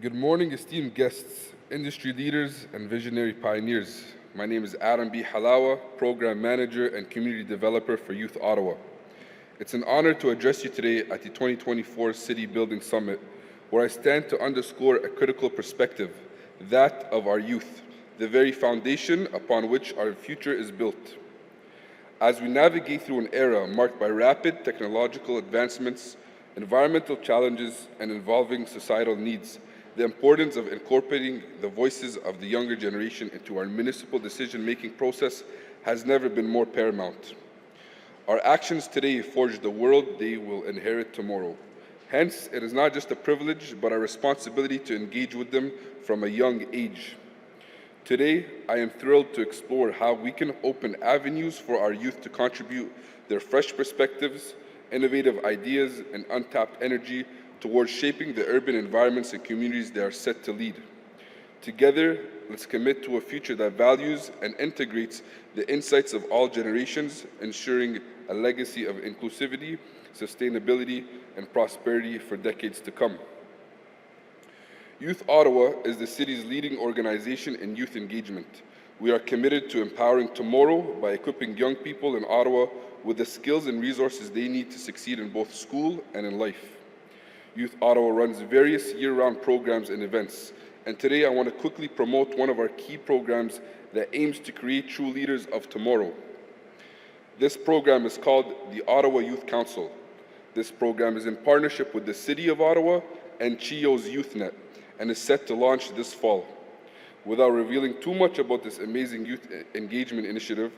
Good morning, esteemed guests, industry leaders, and visionary pioneers. My name is Adam B. Halawa, Program Manager and Community Developer for Youth Ottawa. It's an honor to address you today at the 2024 City-Building Summit, where I stand to underscore a critical perspective, that of our youth, the very foundation upon which our future is built. As we navigate through an era marked by rapid technological advancements, environmental challenges, and evolving societal needs, the importance of incorporating the voices of the younger generation into our municipal decision-making process has never been more paramount. Our actions today forge the world they will inherit tomorrow. Hence, it is not just a privilege, but a responsibility to engage with them from a young age. Today, I am thrilled to explore how we can open avenues for our youth to contribute their fresh perspectives, innovative ideas, and untapped energy towards shaping the urban environments and communities they are set to lead. Together, let's commit to a future that values and integrates the insights of all generations, ensuring a legacy of inclusivity, sustainability, and prosperity for decades to come. Youth Ottawa is the city's leading organization in youth engagement. We are committed to empowering tomorrow by equipping young people in Ottawa with the skills and resources they need to succeed in both school and in life. Youth Ottawa runs various year-round programs and events, and today I want to quickly promote one of our key programs that aims to create true leaders of tomorrow. This program is called the Ottawa Youth Council. This program is in partnership with the City of Ottawa and CHIO's YouthNet, and is set to launch this fall. Without revealing too much about this amazing youth engagement initiative,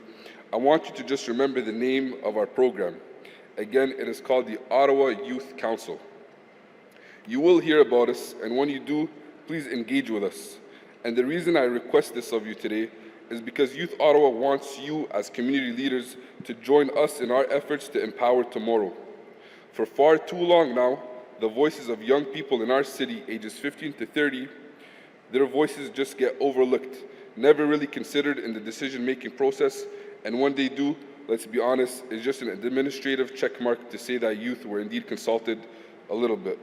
I want you to just remember the name of our program. Again, it is called the Ottawa Youth Council. You will hear about us, and when you do, please engage with us. And the reason I request this of you today is because Youth Ottawa wants you as community leaders to join us in our efforts to empower tomorrow. For far too long now, the voices of young people in our city, ages 15 to 30, their voices just get overlooked, never really considered in the decision-making process, and when they do, let's be honest, it's just an administrative checkmark to say that youth were indeed consulted a little bit.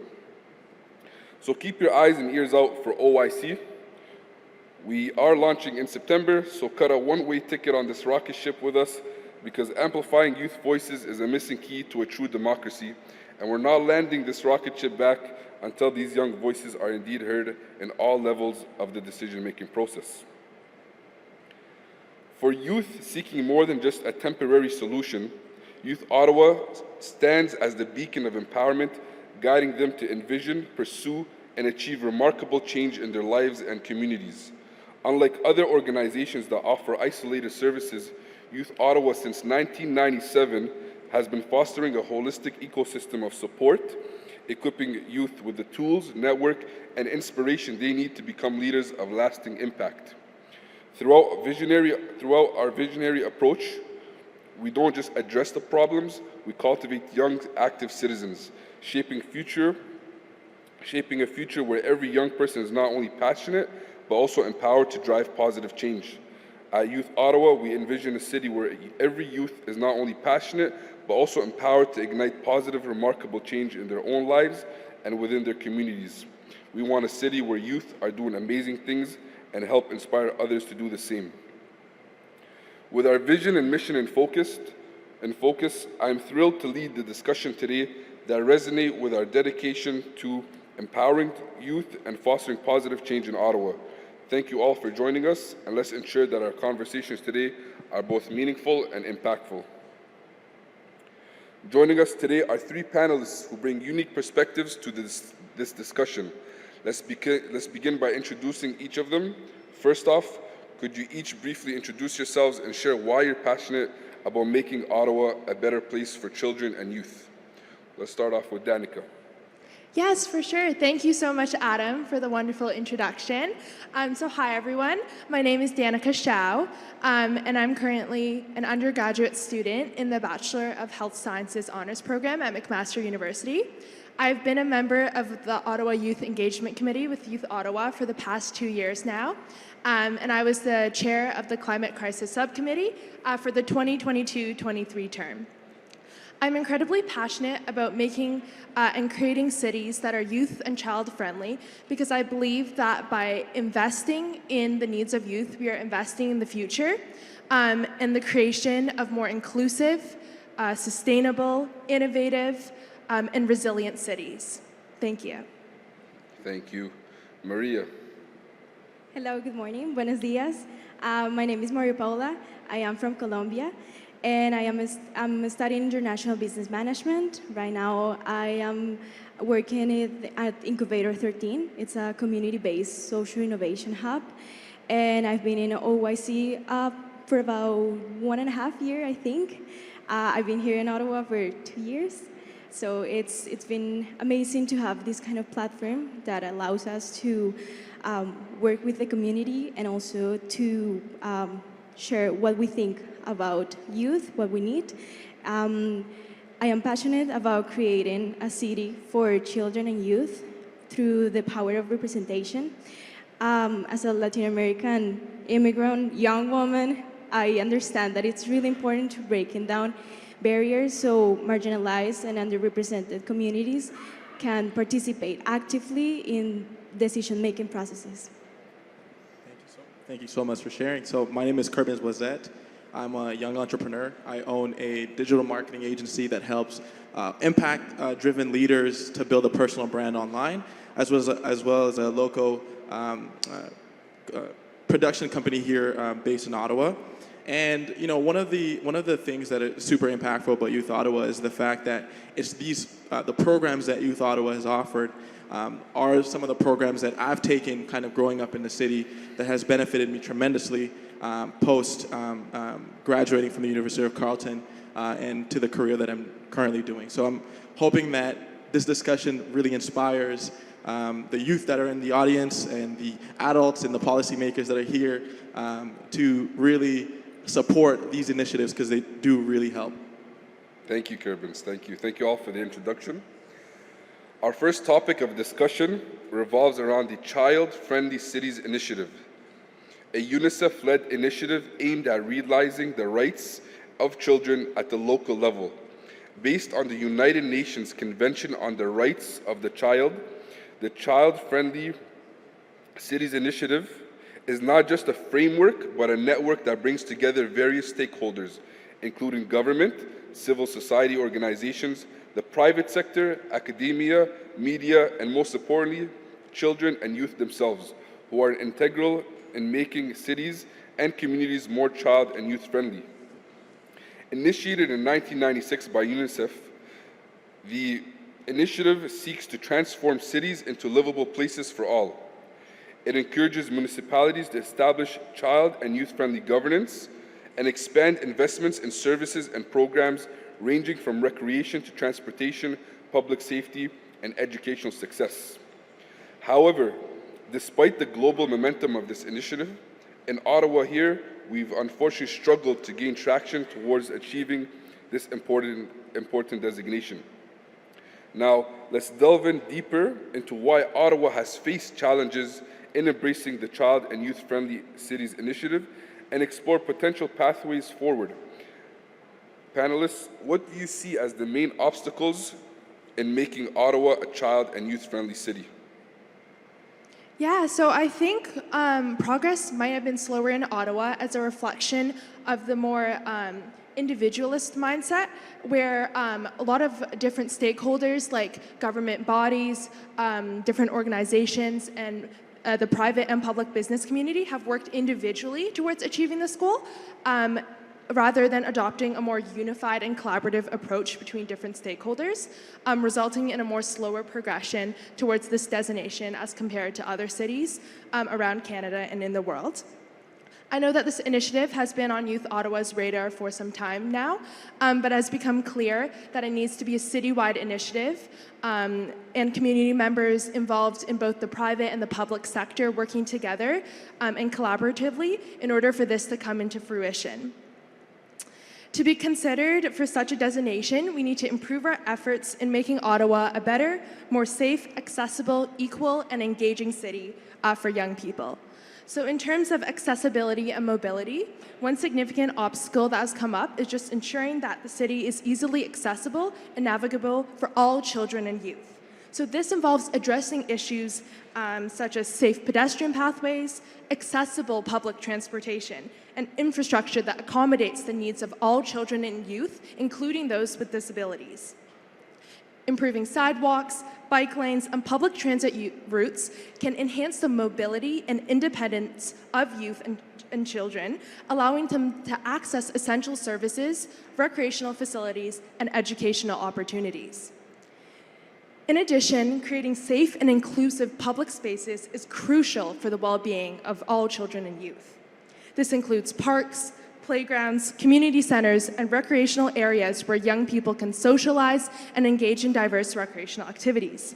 So keep your eyes and ears out for OYC. We are launching in September, so cut a one-way ticket on this rocket ship with us, because amplifying youth voices is a missing key to a true democracy, and we're not landing this rocket ship back until these young voices are indeed heard in all levels of the decision-making process. For youth seeking more than just a temporary solution, Youth Ottawa stands as the beacon of empowerment, guiding them to envision, pursue, and achieve remarkable change in their lives and communities. Unlike other organizations that offer isolated services, Youth Ottawa since 1997 has been fostering a holistic ecosystem of support, equipping youth with the tools, network, and inspiration they need to become leaders of lasting impact. Throughout our visionary approach, we don't just address the problems, we cultivate young, active citizens, shaping a future where every young person is not only passionate, but also empowered to drive positive change. At Youth Ottawa, we envision a city where every youth is not only passionate, but also empowered to ignite positive, remarkable change in their own lives and within their communities. We want a city where youth are doing amazing things and help inspire others to do the same. With our vision and mission in focus, I am thrilled to lead the discussion today that resonate with our dedication to empowering youth and fostering positive change in Ottawa. Thank you all for joining us, and let's ensure that our conversations today are both meaningful and impactful. Joining us today are three panelists who bring unique perspectives to this discussion. Let's begin by introducing each of them. First off, could you each briefly introduce yourselves and share why you're passionate about making Ottawa a better place for children and youth? Let's start off with Danica. Yes, for sure. Thank you so much, Adam, for the wonderful introduction. So hi, everyone. My name is Danica Shao, and I'm currently an undergraduate student in the Bachelor of Health Sciences Honors Program at McMaster University. I've been a member of the Ottawa Youth Engagement Committee with Youth Ottawa for the past 2 years now, and I was the chair of the Climate Crisis Subcommittee for the 2022-23 term. I'm incredibly passionate about making and creating cities that are youth and child friendly because I believe that by investing in the needs of youth, we are investing in the future and the creation of more inclusive, sustainable, innovative, and resilient cities. Thank you. Thank you. Maria. Hello, good morning. Buenos dias. My name is Maria Paula. I am from Colombia, and I'm studying international business management. Right now, I am working at Incubator 13. It's a community-based social innovation hub, and I've been in OYC for about 1.5 years, I think. I've been here in Ottawa for 2 years. So it's been amazing to have this kind of platform that allows us to work with the community and also to share what we think about youth, what we need. I am passionate about creating a city for children and youth through the power of representation. As a Latin American immigrant young woman, I understand that it's really important to breaking down barriers so marginalized and underrepresented communities can participate actively in decision-making processes. Thank you so much for sharing. So my name is Kerbin Wazette. I'm a young entrepreneur. I own a digital marketing agency that helps impact-driven leaders to build a personal brand online, as well as a local production company here based in Ottawa. And one of the things that is super impactful about Youth Ottawa is the fact that it's the programs that Youth Ottawa has offered are some of the programs that I've taken kind of growing up in the city that has benefited me tremendously post graduating from the University of Carleton and to the career that I'm currently doing. So I'm hoping that this discussion really inspires the youth that are in the audience and the adults and the policymakers that are here to really support these initiatives because they do really help. Thank you, Kerbins. Thank you. Thank you all for the introduction. Our first topic of discussion revolves around the Child Friendly Cities Initiative, a UNICEF-led initiative aimed at realizing the rights of children at the local level. Based on the United Nations Convention on the Rights of the Child, the Child Friendly Cities Initiative is not just a framework, but a network that brings together various stakeholders, including government, civil society organizations, the private sector, academia, media, and most importantly, children and youth themselves, who are integral in making cities and communities more child and youth friendly. Initiated in 1996 by UNICEF, the initiative seeks to transform cities into livable places for all. It encourages municipalities to establish child and youth-friendly governance and expand investments in services and programs ranging from recreation to transportation, public safety, and educational success. However, despite the global momentum of this initiative, in Ottawa here, we've unfortunately struggled to gain traction towards achieving this important designation. Now, let's delve in deeper into why Ottawa has faced challenges in embracing the Child and Youth-Friendly Cities Initiative and explore potential pathways forward. Panelists, what do you see as the main obstacles in making Ottawa a child and youth-friendly city? Yeah, so I think progress might have been slower in Ottawa as a reflection of the more individualist mindset, where a lot of different stakeholders like government bodies, different organizations, and the private and public business community have worked individually towards achieving this goal, rather than adopting a more unified and collaborative approach between different stakeholders, resulting in a more slower progression towards this designation as compared to other cities around Canada and in the world. I know that this initiative has been on Youth Ottawa's radar for some time now, but has become clear that it needs to be a citywide initiative, and community members involved in both the private and the public sector working together and collaboratively in order for this to come into fruition. To be considered for such a designation, we need to improve our efforts in making Ottawa a better, more safe, accessible, equal, and engaging city for young people. So in terms of accessibility and mobility, one significant obstacle that has come up is just ensuring that the city is easily accessible and navigable for all children and youth. So this involves addressing issues such as safe pedestrian pathways, accessible public transportation, and infrastructure that accommodates the needs of all children and youth, including those with disabilities. Improving sidewalks, bike lanes, and public transit routes can enhance the mobility and independence of youth and children, allowing them to access essential services, recreational facilities, and educational opportunities. In addition, creating safe and inclusive public spaces is crucial for the well-being of all children and youth. This includes parks, playgrounds, community centers, and recreational areas where young people can socialize and engage in diverse recreational activities.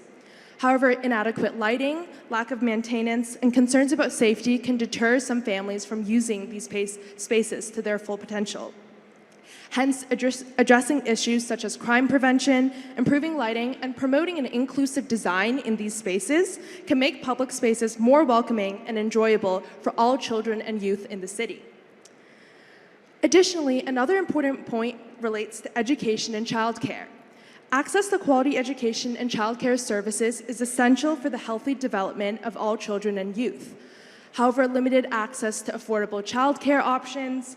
However, inadequate lighting, lack of maintenance, and concerns about safety can deter some families from using these spaces to their full potential. Hence, addressing issues such as crime prevention, improving lighting, and promoting an inclusive design in these spaces can make public spaces more welcoming and enjoyable for all children and youth in the city. Additionally, another important point relates to education and childcare. Access to quality education and childcare services is essential for the healthy development of all children and youth. However, limited access to affordable childcare options,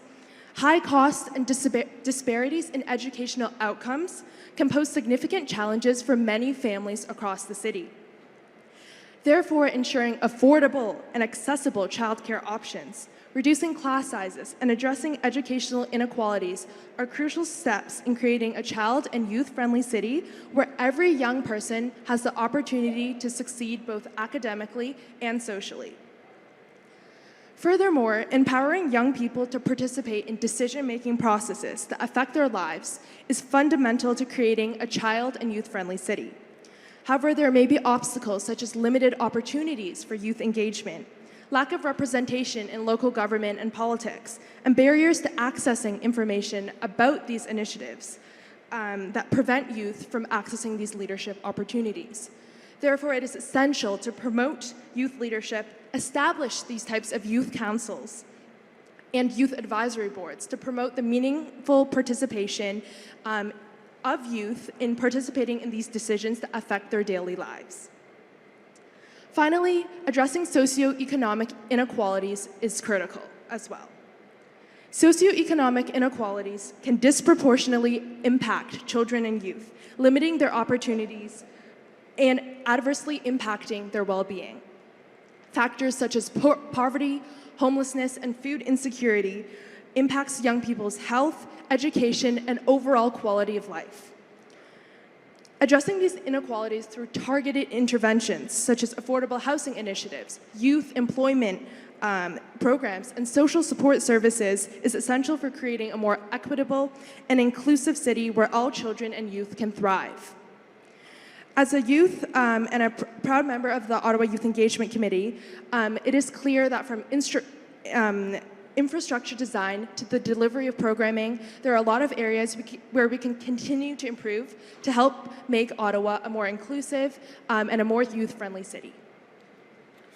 high costs, and disparities in educational outcomes can pose significant challenges for many families across the city. Therefore, ensuring affordable and accessible childcare options, reducing class sizes, and addressing educational inequalities are crucial steps in creating a child and youth-friendly city where every young person has the opportunity to succeed both academically and socially. Furthermore, empowering young people to participate in decision-making processes that affect their lives is fundamental to creating a child and youth-friendly city. However, there may be obstacles such as limited opportunities for youth engagement, lack of representation in local government and politics, and barriers to accessing information about these initiatives that prevent youth from accessing these leadership opportunities. Therefore, it is essential to promote youth leadership, establish these types of youth councils and youth advisory boards to promote the meaningful participation of youth in participating in these decisions that affect their daily lives. Finally, addressing socioeconomic inequalities is critical as well. Socioeconomic inequalities can disproportionately impact children and youth, limiting their opportunities and adversely impacting their well-being. Factors such as poverty, homelessness, and food insecurity impacts young people's health, education, and overall quality of life. Addressing these inequalities through targeted interventions, such as affordable housing initiatives, youth employment programs, and social support services is essential for creating a more equitable and inclusive city where all children and youth can thrive. As a youth and a proud member of the Ottawa Youth Engagement Committee, it is clear that from infrastructure design to the delivery of programming, there are a lot of areas where we can continue to improve to help make Ottawa a more inclusive and a more youth-friendly city.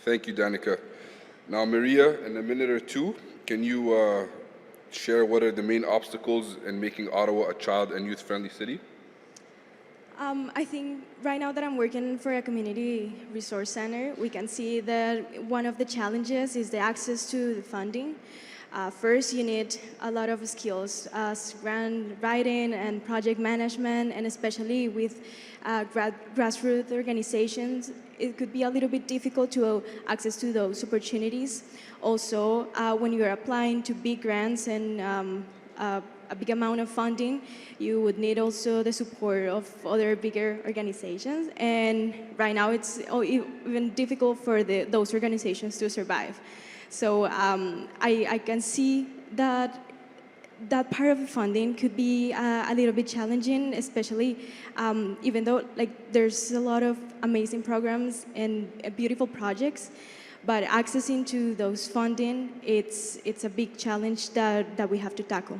Thank you, Danica. Now, Maria, in a minute or two, can you share what are the main obstacles in making Ottawa a child and youth-friendly city? I think right now that I'm working for a community resource center, we can see that one of the challenges is the access to the funding. First, you need a lot of skills as grant writing and project management, and especially with grassroots organizations, it could be a little bit difficult to access to those opportunities. Also, when you're applying to big grants and a big amount of funding, you would need also the support of other bigger organizations. And right now it's even difficult for those organizations to survive. So I can see that that part of the funding could be a little bit challenging, especially even though there's a lot of amazing programs and beautiful projects, but accessing to those funding, it's a big challenge that we have to tackle.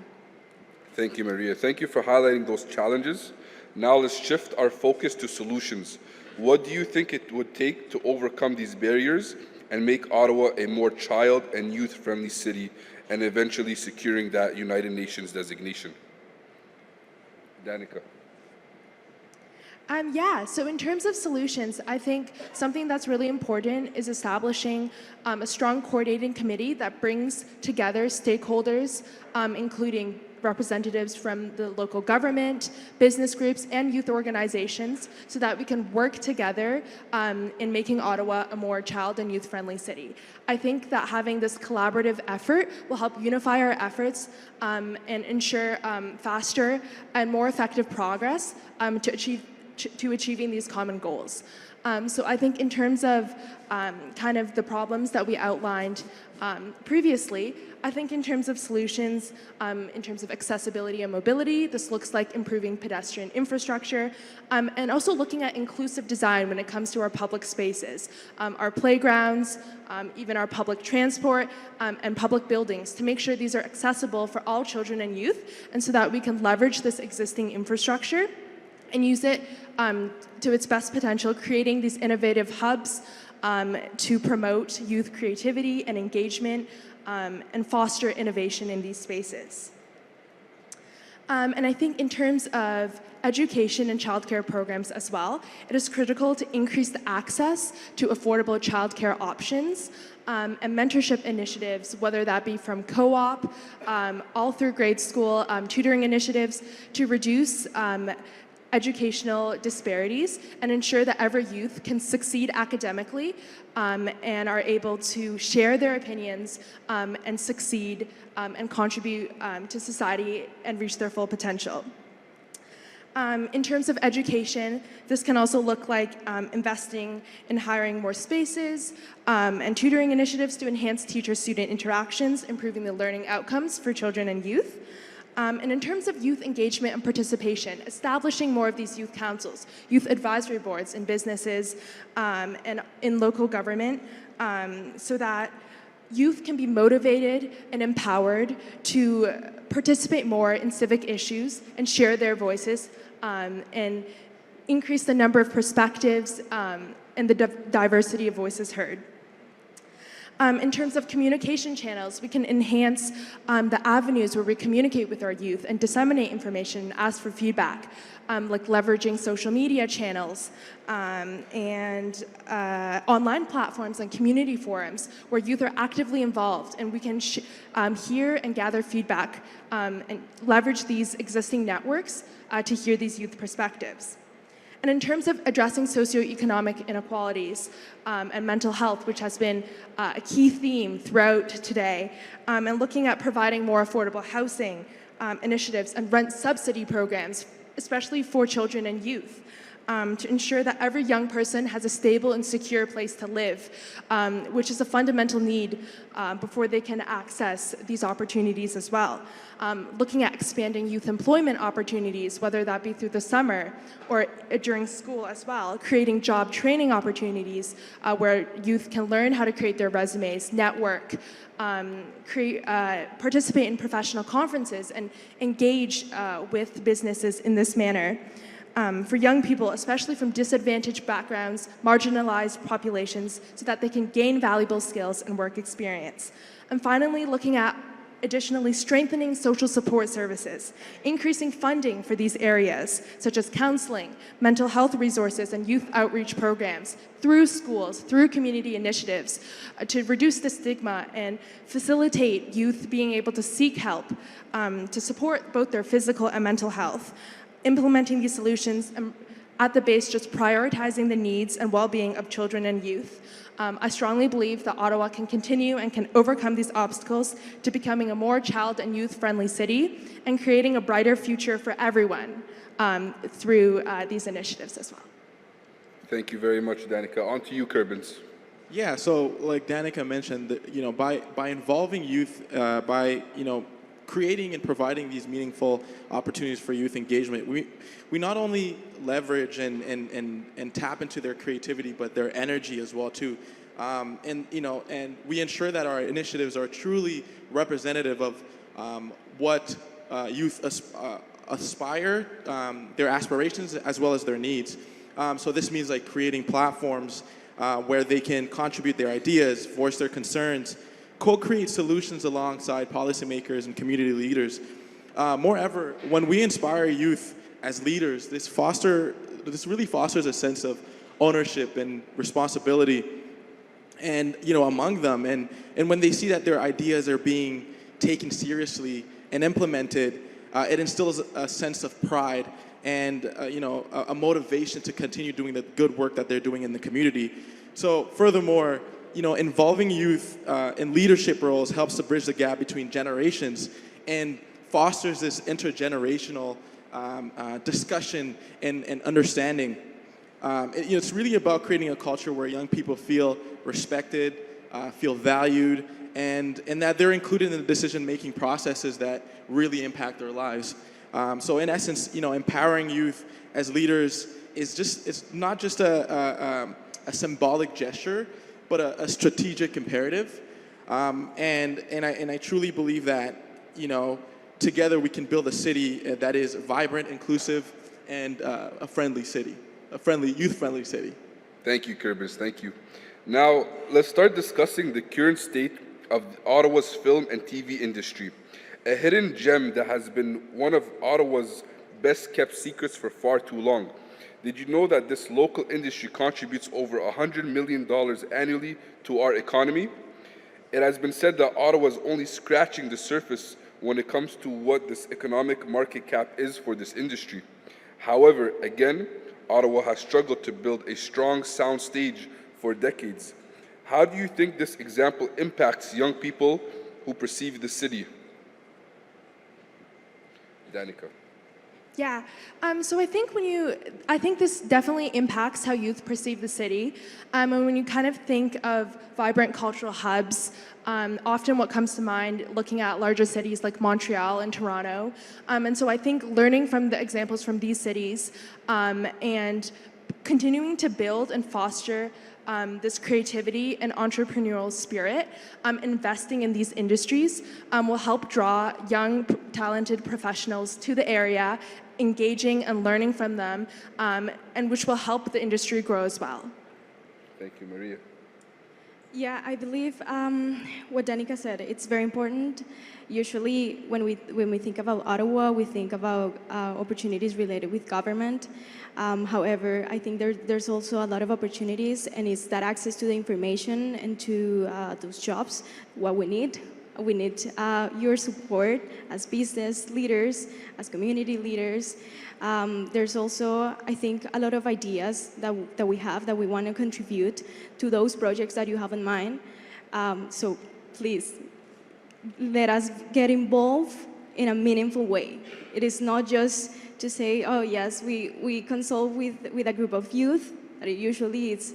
Thank you, Maria. Thank you for highlighting those challenges. Now let's shift our focus to solutions. What do you think it would take to overcome these barriers and make Ottawa a more child and youth-friendly city, and eventually securing that United Nations designation? Danica. Yeah, so in terms of solutions, I think something that's really important is establishing a strong coordinating committee that brings together stakeholders, including representatives from the local government, business groups, and youth organizations, so that we can work together in making Ottawa a more child and youth-friendly city. I think that having this collaborative effort will help unify our efforts and ensure faster and more effective progress to achieving these common goals. So I think in terms of kind of the problems that we outlined previously, I think in terms of solutions, in terms of accessibility and mobility, this looks like improving pedestrian infrastructure, and also looking at inclusive design when it comes to our public spaces, our playgrounds, even our public transport, and public buildings, to make sure these are accessible for all children and youth, and so that we can leverage this existing infrastructure and use it to its best potential, creating these innovative hubs to promote youth creativity and engagement and foster innovation in these spaces. And I think in terms of education and childcare programs as well, it is critical to increase the access to affordable childcare options and mentorship initiatives, whether that be from co-op, all through grade school, tutoring initiatives, to reduce educational disparities and ensure that every youth can succeed academically and are able to share their opinions and succeed and contribute to society and reach their full potential. In terms of education, this can also look like investing in hiring more spaces and tutoring initiatives to enhance teacher-student interactions, improving the learning outcomes for children and youth. And in terms of youth engagement and participation, establishing more of these youth councils, youth advisory boards in businesses and in local government, so that youth can be motivated and empowered to participate more in civic issues and share their voices and increase the number of perspectives and the diversity of voices heard. In terms of communication channels, we can enhance the avenues where we communicate with our youth and disseminate information and ask for feedback, like leveraging social media channels and online platforms and community forums where youth are actively involved, and we can hear and gather feedback and leverage these existing networks to hear these youth perspectives. And in terms of addressing socioeconomic inequalities and mental health, which has been a key theme throughout today, and looking at providing more affordable housing initiatives and rent subsidy programs, especially for children and youth, to ensure that every young person has a stable and secure place to live, which is a fundamental need before they can access these opportunities as well. Looking at expanding youth employment opportunities, whether that be through the summer or during school as well, creating job training opportunities where youth can learn how to create their resumes, network, participate in professional conferences, and engage with businesses in this manner. For young people, especially from disadvantaged backgrounds, marginalized populations, so that they can gain valuable skills and work experience. And finally, looking at additionally strengthening social support services, increasing funding for these areas, such as counseling, mental health resources, and youth outreach programs through schools, through community initiatives, to reduce the stigma and facilitate youth being able to seek help to support both their physical and mental health. Implementing these solutions at the base, just prioritizing the needs and well-being of children and youth. I strongly believe that Ottawa can continue and can overcome these obstacles to becoming a more child and youth-friendly city and creating a brighter future for everyone through these initiatives as well. Thank you very much, Danica. On to you, Kerbins. Yeah, so like Danica mentioned, by involving youth, by creating and providing these meaningful opportunities for youth engagement, we not only leverage and tap into their creativity, but their energy as well too. And we ensure that our initiatives are truly representative of what youth aspire, their aspirations as well as their needs. So this means like creating platforms where they can contribute their ideas, voice their concerns, co-create solutions alongside policymakers and community leaders. Moreover, when we inspire youth as leaders, this really fosters a sense of ownership and responsibility, and among them. And when they see that their ideas are being taken seriously and implemented, it instills a sense of pride and a motivation to continue doing the good work that they're doing in the community. So furthermore, involving youth in leadership roles helps to bridge the gap between generations and fosters this intergenerational discussion and understanding. It's really about creating a culture where young people feel respected, feel valued, and that they're included in the decision-making processes that really impact their lives. So in essence, empowering youth as leaders it's not just a symbolic gesture, but a strategic imperative. And I truly believe that, together we can build a city that is vibrant, inclusive, and a friendly city, youth-friendly city. Thank you, Kirbis. Thank you. Now, let's start discussing the current state of Ottawa's film and TV industry, a hidden gem that has been one of Ottawa's best-kept secrets for far too long. Did you know that this local industry contributes over $100 million annually to our economy? It has been said that Ottawa is only scratching the surface when it comes to what this economic market cap is for this industry. However, again, Ottawa has struggled to build a strong sound stage for decades. How do you think this example impacts young people who perceive the city? Danica. Yeah, so I think this definitely impacts how youth perceive the city. And when you kind of think of vibrant cultural hubs, often what comes to mind looking at larger cities like Montreal and Toronto. And so I think learning from the examples from these cities and continuing to build and foster this creativity and entrepreneurial spirit, investing in these industries will help draw young, talented professionals to the area, engaging and learning from them, and which will help the industry grow as well. Thank you, Maria. Yeah, I believe what Danica said, it's very important. Usually when we think about Ottawa, we think about opportunities related with government. However, I think there's also a lot of opportunities, and it's that access to the information and to those jobs, what we need. We need your support as business leaders, as community leaders. There's also, I think, a lot of ideas that we have that we want to contribute to those projects that you have in mind. So please, let us get involved in a meaningful way. It is not just to say, oh yes, we consult with a group of youth. Usually it's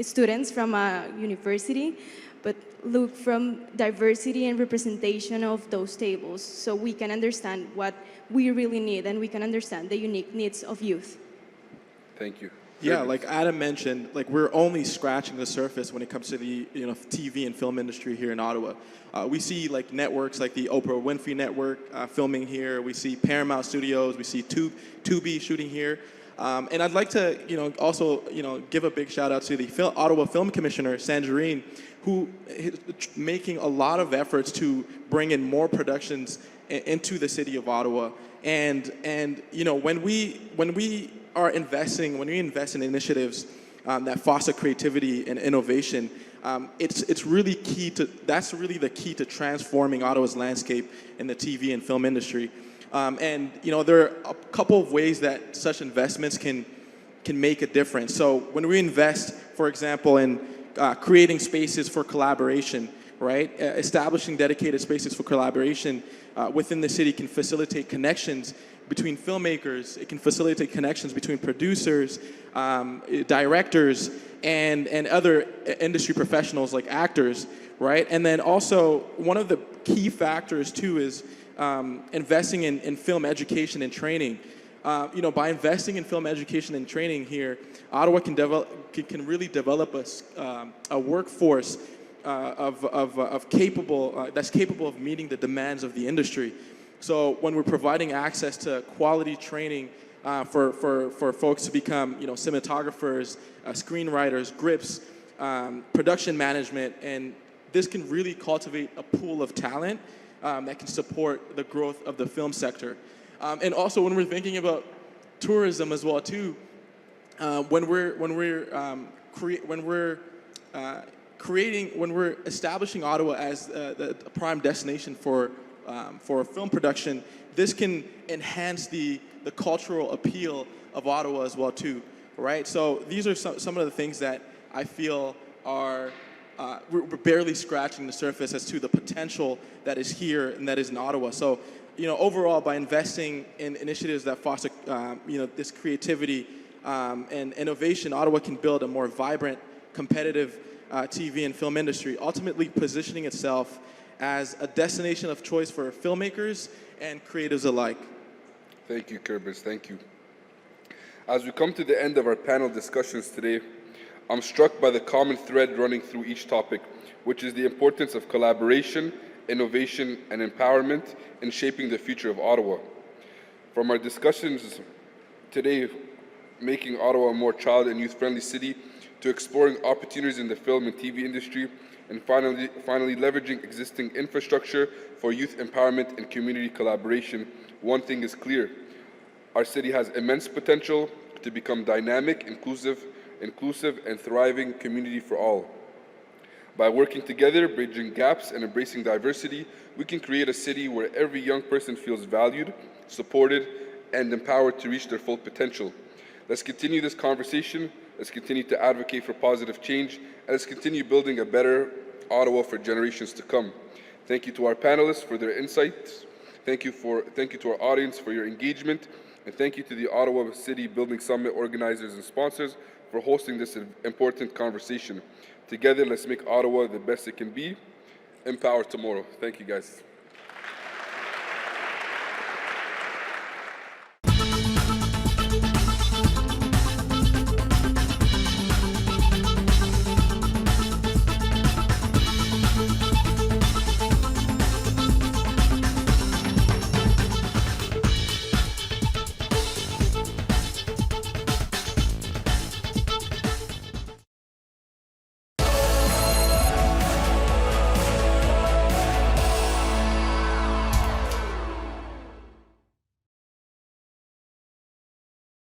students from a university, but look from diversity and representation of those tables so we can understand what we really need and we can understand the unique needs of youth. Thank you. Yeah, like Adam mentioned, we're only scratching the surface when it comes to the TV and film industry here in Ottawa. We see networks like the Oprah Winfrey Network filming here. We see Paramount Studios. We see Tubi shooting here. And I'd like to also give a big shout out to the Ottawa Film Commissioner Sanjarine, who is making a lot of efforts to bring in more productions into the city of Ottawa. And when we invest in initiatives that foster creativity and innovation, it's really key to, that's really the key to transforming Ottawa's landscape in the TV and film industry. And there are a couple of ways that such investments can make a difference. So when we invest, for example, in creating spaces for collaboration, right? Establishing dedicated spaces for collaboration within the city can facilitate connections between filmmakers. It can facilitate connections between producers, directors, and other industry professionals like actors, right? And then also one of the key factors too is investing in film education and training. By investing in film education and training here, Ottawa can really develop a workforce that's capable of meeting the demands of the industry. So when we're providing access to quality training for folks to become, cinematographers, screenwriters, grips, production management, and this can really cultivate a pool of talent that can support the growth of the film sector. And also, when we're thinking about tourism as well too, when we're establishing Ottawa as the prime destination for film production, this can enhance the cultural appeal of Ottawa as well too, right? So these are some of the things that I feel are we're barely scratching the surface as to the potential that is here and that is in Ottawa. So, overall, by investing in initiatives that foster, this creativity and innovation, Ottawa can build a more vibrant, competitive TV and film industry, ultimately positioning itself as a destination of choice for filmmakers and creatives alike. Thank you, Kerbis. Thank you. As we come to the end of our panel discussions today, I'm struck by the common thread running through each topic, which is the importance of collaboration, innovation, and empowerment in shaping the future of Ottawa. From our discussions today, making Ottawa a more child and youth-friendly city, to exploring opportunities in the film and TV industry, and finally leveraging existing infrastructure for youth empowerment and community collaboration, one thing is clear. Our city has immense potential to become dynamic, inclusive, and thriving community for all. By working together, bridging gaps, and embracing diversity, we can create a city where every young person feels valued, supported, and empowered to reach their full potential. Let's continue this conversation. Let's continue to advocate for positive change, and let's continue building a better Ottawa for generations to come. Thank you to our panelists for their insights. Thank you to our audience for your engagement, and thank you to the Ottawa City Building Summit organizers and sponsors for hosting this important conversation. Together, let's make Ottawa the best it can be. Empower tomorrow. Thank you, guys.